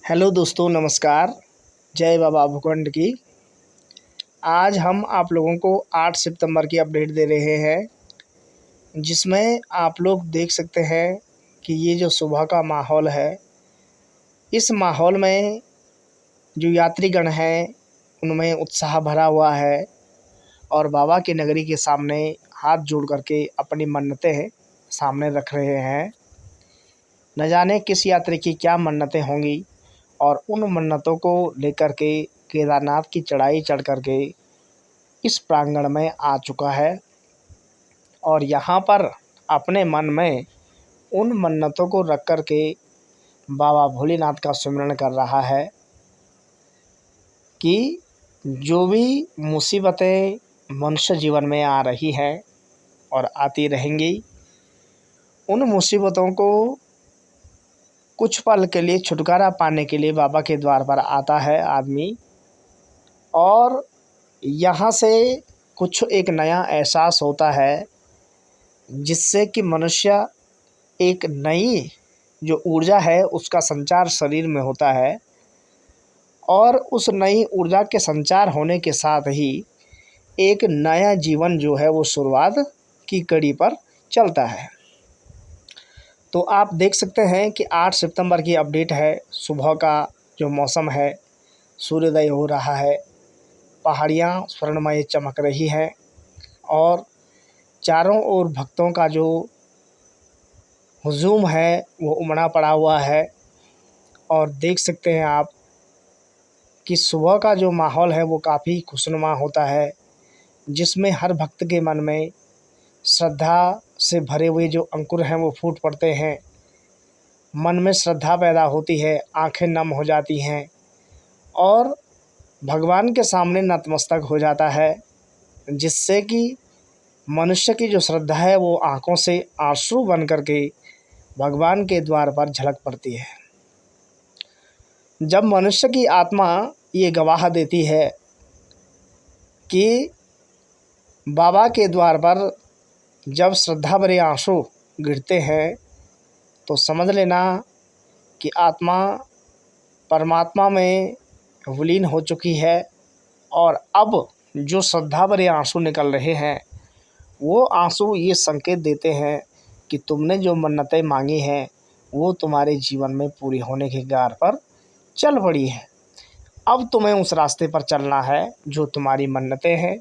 Hello दोस्तों, नमस्कार। जय बाबा भूखंड की। आज हम आप लोगों को 8 सितंबर की अपडेट दे रहे हैं, जिसमें आप लोग देख सकते हैं कि ये जो सुबह का माहौल है, इस माहौल में जो यात्रीगण हैं उनमें उत्साह भरा हुआ है और बाबा की नगरी के सामने हाथ जोड़ करके अपनी मन्नतें सामने रख रहे हैं। न जाने किस यात्री की क्या मन्नतें होंगी और उन मन्नतों को लेकर के केदारनाथ की चढ़ाई चढ़ कर के इस प्रांगण में आ चुका है और यहाँ पर अपने मन में उन मन्नतों को रख कर के बाबा भोलेनाथ का सुमिरन कर रहा है कि जो भी मुसीबतें मनुष्य जीवन में आ रही हैं और आती रहेंगी, उन मुसीबतों को कुछ पल के लिए छुटकारा पाने के लिए बाबा के द्वार पर आता है आदमी और यहाँ से कुछ एक नया एहसास होता है, जिससे कि मनुष्य एक नई जो ऊर्जा है उसका संचार शरीर में होता है और उस नई ऊर्जा के संचार होने के साथ ही एक नया जीवन जो है वो शुरुआत की कड़ी पर चलता है। तो आप देख सकते हैं कि 8 सितंबर की अपडेट है। सुबह का जो मौसम है, सूर्योदय हो रहा है, पहाड़ियाँ स्वर्णमय चमक रही हैं और चारों ओर भक्तों का जो हुजूम है वो उमड़ा पड़ा हुआ है। और देख सकते हैं आप कि सुबह का जो माहौल है वो काफ़ी खुशनुमा होता है, जिसमें हर भक्त के मन में श्रद्धा से भरे हुए जो अंकुर हैं वो फूट पड़ते हैं। मन में श्रद्धा पैदा होती है, आंखें नम हो जाती हैं और भगवान के सामने नतमस्तक हो जाता है, जिससे कि मनुष्य की जो श्रद्धा है वो आंखों से आंसू बन करके भगवान के द्वार पर झलक पड़ती है। जब मनुष्य की आत्मा ये गवाह देती है कि बाबा के द्वार पर जब श्रद्धा भरे आंसू गिरते हैं, तो समझ लेना कि आत्मा परमात्मा में विलीन हो चुकी है और अब जो श्रद्धा भरे आंसू निकल रहे हैं वो आंसू ये संकेत देते हैं कि तुमने जो मन्नतें मांगी हैं वो तुम्हारे जीवन में पूरी होने के कगार पर चल पड़ी है। अब तुम्हें उस रास्ते पर चलना है जो तुम्हारी मन्नतें हैं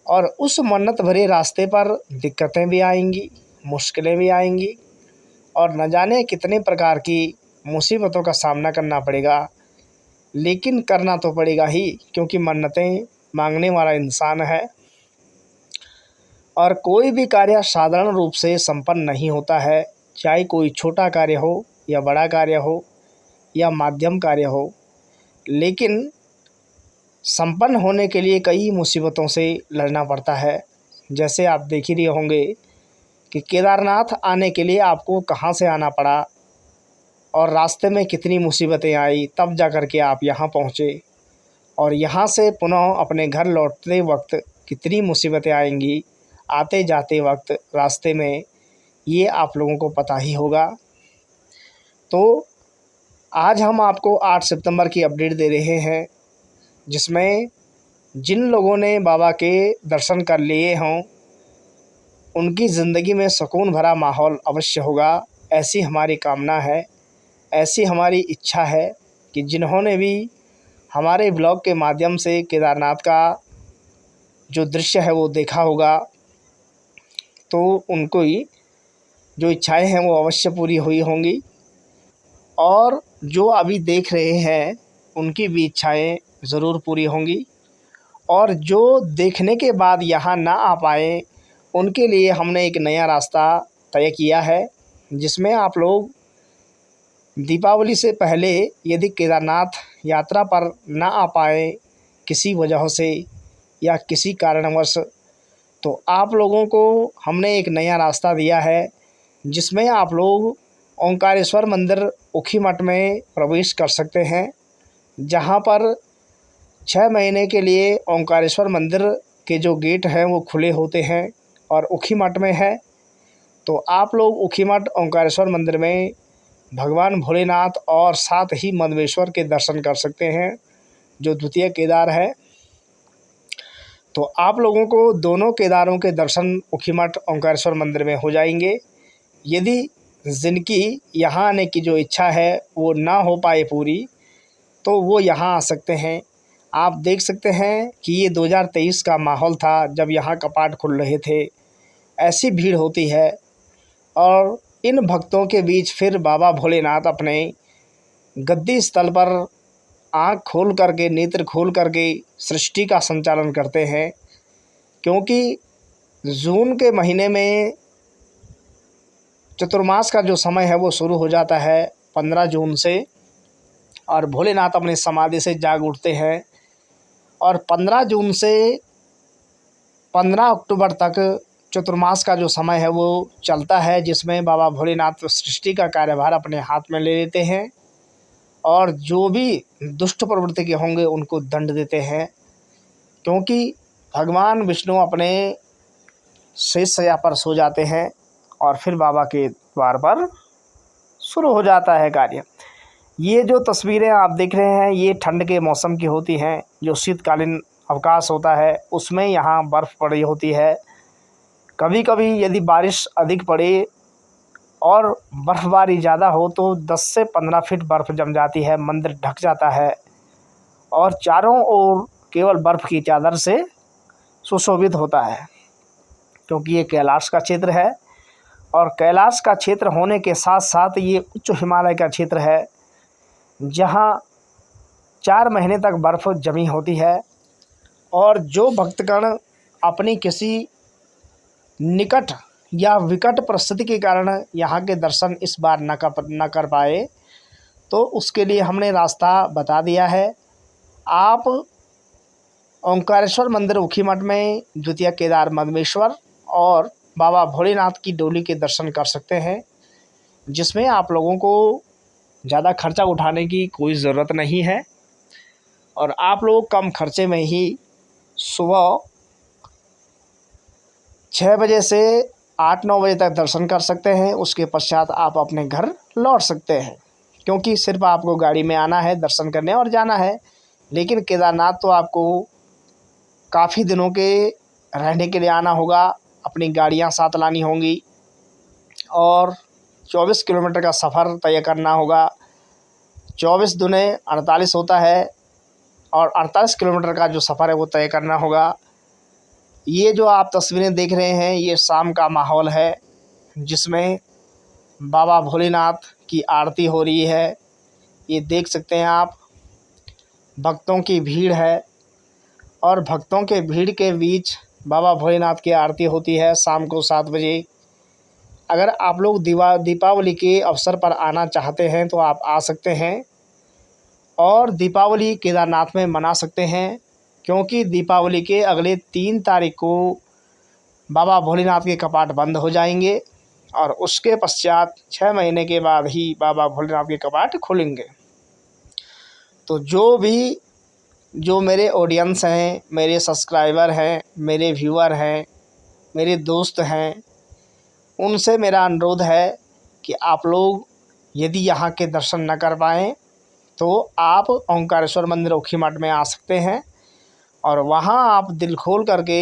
और उस मन्नत भरे रास्ते पर दिक्कतें भी आएंगी, मुश्किलें भी आएंगी और न जाने कितने प्रकार की मुसीबतों का सामना करना पड़ेगा, लेकिन करना तो पड़ेगा ही, क्योंकि मन्नतें मांगने वाला इंसान है और कोई भी कार्य साधारण रूप से संपन्न नहीं होता है। चाहे कोई छोटा कार्य हो या बड़ा कार्य हो या माध्यम कार्य हो, लेकिन संपन्न होने के लिए कई मुसीबतों से लड़ना पड़ता है। जैसे आप देख ही रहे होंगे कि केदारनाथ आने के लिए आपको कहाँ से आना पड़ा और रास्ते में कितनी मुसीबतें आई, तब जा कर के आप यहाँ पहुँचे और यहाँ से पुनः अपने घर लौटते वक्त कितनी मुसीबतें आएंगी आते जाते वक्त रास्ते में, ये आप लोगों को पता ही होगा। तो आज हम आपको 8 सितंबर की अपडेट दे रहे हैं, जिसमें जिन लोगों ने बाबा के दर्शन कर लिए हों उनकी ज़िंदगी में सुकून भरा माहौल अवश्य होगा। ऐसी हमारी कामना है, ऐसी हमारी इच्छा है कि जिन्होंने भी हमारे ब्लॉग के माध्यम से केदारनाथ का जो दृश्य है वो देखा होगा, तो उनको ही जो इच्छाएं हैं वो अवश्य पूरी हुई होंगी और जो अभी देख रहे हैं उनकी भी इच्छाएं ज़रूर पूरी होंगी और जो देखने के बाद यहाँ ना आ पाए उनके लिए हमने एक नया रास्ता तय किया है, जिसमें आप लोग दीपावली से पहले यदि केदारनाथ यात्रा पर ना आ पाए किसी वजह से या किसी कारणवश, तो आप लोगों को हमने एक नया रास्ता दिया है, जिसमें आप लोग ओंकारेश्वर मंदिर ऊखीमठ में प्रवेश कर सकते हैं, जहां पर 6 महीने के लिए ओंकारेश्वर मंदिर के जो गेट हैं वो खुले होते हैं और ऊखीमठ में है। तो आप लोग ऊखीमठ ओंकारेश्वर मंदिर में भगवान भोलेनाथ और साथ ही मधमेश्वर के दर्शन कर सकते हैं, जो द्वितीय केदार है। तो आप लोगों को दोनों केदारों के दर्शन ऊखीमठ ओंकारेश्वर मंदिर में हो जाएंगे। यदि जिनकी यहाँ आने की जो इच्छा है वो ना हो पाए पूरी, तो वो यहाँ आ सकते हैं। आप देख सकते हैं कि ये 2023 का माहौल था जब यहाँ कपाट खुल रहे थे। ऐसी भीड़ होती है और इन भक्तों के बीच फिर बाबा भोलेनाथ अपने गद्दी स्थल पर आँख खोल करके, नेत्र खोल करके सृष्टि का संचालन करते हैं। क्योंकि जून के महीने में चतुर्मास का जो समय है वो शुरू हो जाता है 15 जून से, और भोलेनाथ अपनी समाधि से जाग उठते हैं। और 15 जून से 15 अक्टूबर तक चतुर्मास का जो समय है वो चलता है, जिसमें बाबा भोलेनाथ सृष्टि का कार्यभार अपने हाथ में ले लेते हैं और जो भी दुष्ट प्रवृत्ति के होंगे उनको दंड देते हैं। क्योंकि भगवान विष्णु अपने शेष शैया पर सो जाते हैं और फिर बाबा के द्वार पर शुरू हो जाता है कार्य। ये जो तस्वीरें आप देख रहे हैं ये ठंड के मौसम की होती हैं। जो शीतकालीन अवकाश होता है उसमें यहाँ बर्फ़ पड़ी होती है। कभी कभी यदि बारिश अधिक पड़े और बर्फ़बारी ज़्यादा हो तो 10 से 15 फीट बर्फ़ जम जाती है, मंदिर ढक जाता है और चारों ओर केवल बर्फ़ की चादर से सुशोभित होता है। क्योंकि ये कैलाश का क्षेत्र है और कैलाश का क्षेत्र होने के साथ साथ ये उच्च हिमालय का क्षेत्र है, जहाँ 4 महीने तक बर्फ़ जमी होती है। और जो भक्तगण अपनी किसी निकट या विकट परिस्थिति के कारण यहाँ के दर्शन इस बार न कर पाए, तो उसके लिए हमने रास्ता बता दिया है। आप ओंकारेश्वर मंदिर ऊखीमठ में द्वितीय केदार मधमेश्वर और बाबा भोलेनाथ की डोली के दर्शन कर सकते हैं, जिसमें आप लोगों को ज़्यादा खर्चा उठाने की कोई ज़रूरत नहीं है और आप लोग कम खर्चे में ही सुबह 6 बजे से 8-9 बजे तक दर्शन कर सकते हैं। उसके पश्चात आप अपने घर लौट सकते हैं, क्योंकि सिर्फ आपको गाड़ी में आना है, दर्शन करने और जाना है। लेकिन केदारनाथ तो आपको काफ़ी दिनों के रहने के लिए आना होगा, अपनी गाड़ियां साथ लानी होंगी और 24 किलोमीटर का सफ़र तय करना होगा। 24 दूने 48 होता है और 48 किलोमीटर का जो सफ़र है वो तय करना होगा। ये जो आप तस्वीरें देख रहे हैं ये शाम का माहौल है, जिसमें बाबा भोलेनाथ की आरती हो रही है। ये देख सकते हैं आप, भक्तों की भीड़ है और भक्तों के भीड़ के बीच बाबा भोलेनाथ की आरती होती है शाम को 7 बजे। अगर आप लोग दीपावली के अवसर पर आना चाहते हैं तो आप आ सकते हैं और दीपावली केदारनाथ में मना सकते हैं, क्योंकि दीपावली के अगले 3 तारीख को बाबा भोलेनाथ के कपाट बंद हो जाएंगे और उसके पश्चात 6 महीने के बाद ही बाबा भोलेनाथ के कपाट खुलेंगे। तो जो मेरे ऑडियंस हैं, मेरे सब्सक्राइबर हैं, मेरे व्यूअर हैं, मेरे दोस्त हैं, उनसे मेरा अनुरोध है कि आप लोग यदि यहाँ के दर्शन न कर पाएँ तो आप ओंकारेश्वर मंदिर ऊखीमठ में आ सकते हैं और वहाँ आप दिल खोल करके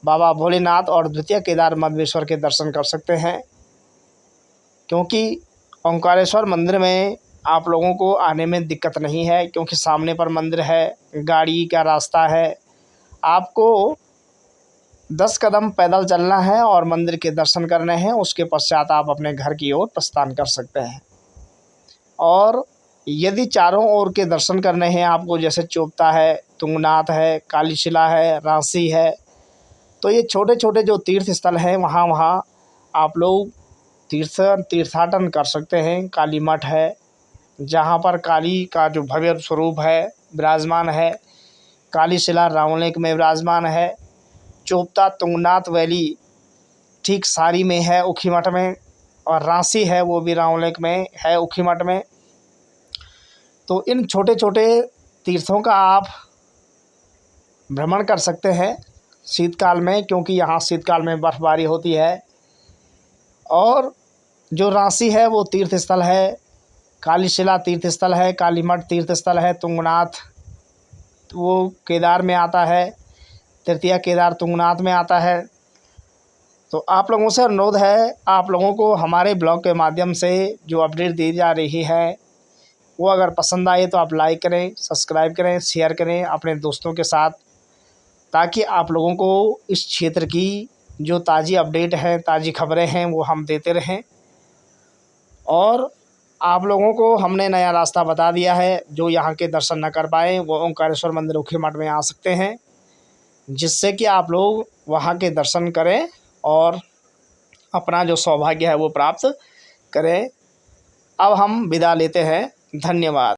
बाबा भोलेनाथ और द्वितीय केदार मधमेश्वर के दर्शन कर सकते हैं। क्योंकि ओंकारेश्वर मंदिर में आप लोगों को आने में दिक्कत नहीं है, क्योंकि सामने पर मंदिर है, गाड़ी का रास्ता है। आपको 10 कदम पैदल चलना है और मंदिर के दर्शन करने हैं। उसके पश्चात आप अपने घर की ओर प्रस्थान कर सकते हैं। और यदि चारों ओर के दर्शन करने हैं आपको, जैसे चोपता है, तुंगनाथ है, कालीशिला है, रांसी है, तो ये छोटे छोटे जो तीर्थ स्थल हैं वहाँ आप लोग तीर्थाटन कर सकते हैं। काली मठ है, जहाँ पर काली का जो भव्य स्वरूप है विराजमान है। कालीशिला रावणलेक में विराजमान है। चोपता तुंगनाथ वैली ठीक सारी में है ऊखीमठ में, और रांसी है वो भी रावणलेक में है ऊखीमठ में। तो इन छोटे छोटे तीर्थों का आप भ्रमण कर सकते हैं शीतकाल में, क्योंकि यहाँ शीतकाल में बर्फ़बारी होती है। और जो रांची है वो तीर्थ स्थल है, कालीशिला तीर्थ स्थल है, कालीमठ तीर्थ स्थल है, तुंगनाथ वो केदार में आता है, तृतीया केदार तुंगनाथ में आता है। तो आप लोगों से अनुरोध है, आप लोगों को हमारे ब्लॉग के माध्यम से जो अपडेट दी जा रही है वो अगर पसंद आए तो आप लाइक करें, सब्सक्राइब करें, शेयर करें अपने दोस्तों के साथ, ताकि आप लोगों को इस क्षेत्र की जो ताज़ी अपडेट है, ताज़ी खबरें हैं वो हम देते रहें। और आप लोगों को हमने नया रास्ता बता दिया है, जो यहाँ के दर्शन न कर पाए वो ओंकारेश्वर मंदिर उखीमठ में आ सकते हैं, जिससे कि आप लोग वहाँ के दर्शन करें और अपना जो सौभाग्य है वो प्राप्त करें। अब हम विदा लेते हैं, धन्यवाद।